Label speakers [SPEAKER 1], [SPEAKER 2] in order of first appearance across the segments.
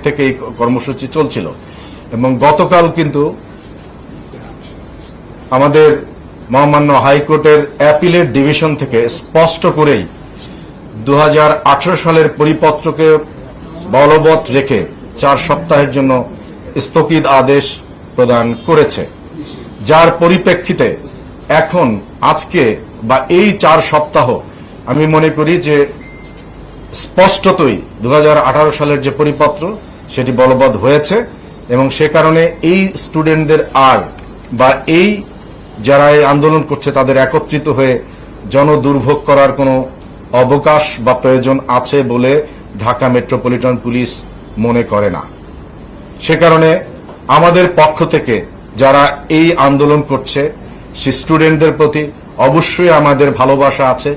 [SPEAKER 1] থেকে এই কর্মসূচি চলছিল এবং গতকাল কিন্তু আমাদের মহামান্য হাইকোর্টের অ্যাপিলেট ডিভিশন থেকে স্পষ্ট করেই 2018 সালের পরিপত্রকে বলবৎ রেখে 4 সপ্তাহের জন্য স্থগিত আদেশ প্রদান করেছে, যার পরিপ্রেক্ষিতে এখন আজকে বা এই 4 সপ্তাহ আমি মনে করি যে স্পষ্টতই 2018 সালের যে পরিপত্র সেটি বলবৎ হয়েছে এবং সে কারণে এই স্টুডেন্টদের আর বা এই যারা এই আন্দোলন করছে তাদের একত্রিত হয়ে জনদুর্ভোগ করার কোনো অবকাশ বা প্রয়োজন আছে বলে ঢাকা মেট্রোপলিটন পুলিশ মনে করে না। সে কারণে আমাদের পক্ষ থেকে যারা এই আন্দোলন করছে সে স্টুডেন্টদের প্রতি অবশ্যই আমাদের ভালোবাসা আছে,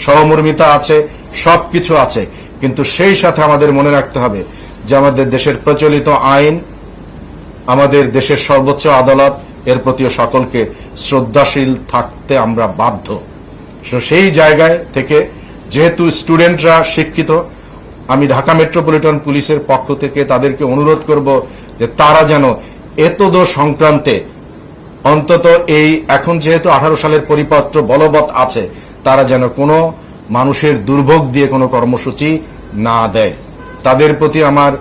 [SPEAKER 1] সহমর্মিতা আছে, সবকিছু আছে, কিন্তু সেই সাথে আমাদের মনে রাখতে হবে যে আমাদের দেশের প্রচলিত আইন, আমাদের দেশের সর্বোচ্চ আদালত এর প্রতিও সকলকে শ্রদ্ধাশীল থাকতে আমরা বাধ্য। সেই জায়গায় থেকে যেহেতু স্টুডেন্টরা শিক্ষিত, আমি ঢাকা মেট্রোপলিটন পুলিশের পক্ষ থেকে তাদেরকে অনুরোধ করব যে তারা যেন এতদ সংক্রান্তে অন্তত এই এখন যেহেতু 18 সালের পরিপত্র বলবৎ আছে, তারা যেন কোনো মানুষের দুর্ভোগ দিয়ে কোনো কর্মসূচি না দেয়। তাদের প্রতি আমার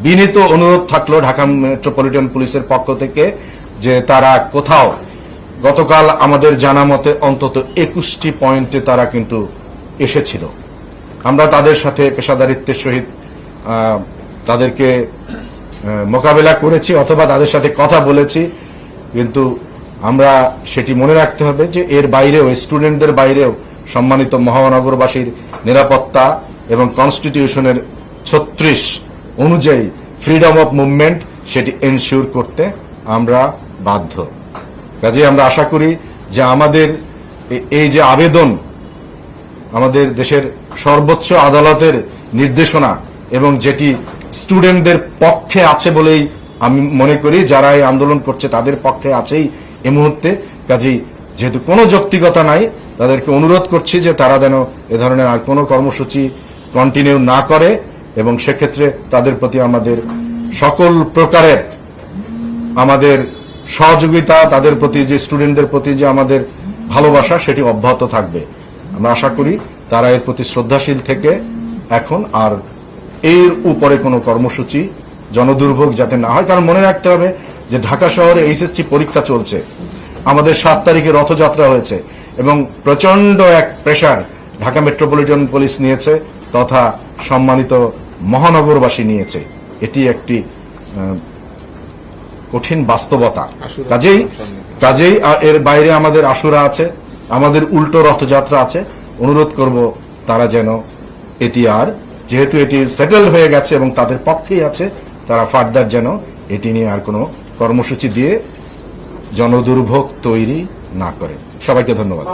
[SPEAKER 1] বিনীত অনুরোধ থাকলো ঢাকা মেট্রোপলিটন পুলিশের পক্ষ থেকে যে তারা কোথাও গতকাল আমাদের জানা মতে অন্তত 21টি পয়েন্টে তারা কিন্তু এসেছিল। আমরা তাদের সাথে পেশাদারিত্বের সহিত তাদেরকে মোকাবেলা করেছি অথবা তাদের সাথে কথা বলেছি, কিন্তু আমরা সেটি মনে রাখতে হবে যে এর বাইরেও স্টুডেন্টদের বাইরেও সম্মানিত মহানগরবাসীর নিরাপত্তা এবং কনস্টিটিউশনের 36 অনুযায়ী ফ্রিডম অফ মুভমেন্ট সেটি এনশিওর করতে আমরা বাধ্য। কাজে আমরা আশা করি যে আমাদের এই যে আবেদন আমাদের দেশের সর্বোচ্চ আদালতের নির্দেশনা এবং যেটি স্টুডেন্টদের পক্ষে আছে বলেই আমি মনে করি, যারা এই আন্দোলন করছে তাদের পক্ষে আছেই এই মুহূর্তে। কাজেই যেহেতু কোনো যৌক্তিকতা নাই, তাদেরকে অনুরোধ করছি যে তারা যেন এ ধরনের আর কোনো কর্মসূচি কন্টিনিউ না করে এবং সেক্ষেত্রে তাদের প্রতি আমাদের সকল প্রকারের আমাদের সহযোগিতা, তাদের প্রতি যে স্টুডেন্টদের প্রতি যে আমাদের ভালোবাসা সেটি অব্যাহত থাকবে। আমরা আশা করি তারা এর প্রতি শ্রদ্ধাশীল থেকে এখন আর এর উপরে কোনো কর্মসূচি জনদুর্ভোগ যাতে না হয়। কারণ মনে রাখতে হবে যে ঢাকা শহরে এইচএসসি পরীক্ষা চলছে, আমাদের 7 তারিখে রথযাত্রা হয়েছে এবং প্রচন্ড এক প্রেসার ঢাকা মেট্রোপলিটন পুলিশ নিয়েছে তথা সম্মানিত মহানগরবাসী নিয়েছে। এটি একটি কঠিন বাস্তবতা। কাজেই এর বাইরে আমাদের আশুরা আছে, আমাদের উল্টো রথযাত্রা আছে। অনুরোধ করব তারা যেন এটি আর যেহেতু এটি সেটেল হয়ে গেছে এবং তাদের পক্ষেই আছে, তারা ফার্দার যেন এটি নিয়ে আর কোনো কর্মসূচি দিয়ে জনদুর্ভোগ তৈরি না করে। সবাইকে ধন্যবাদ।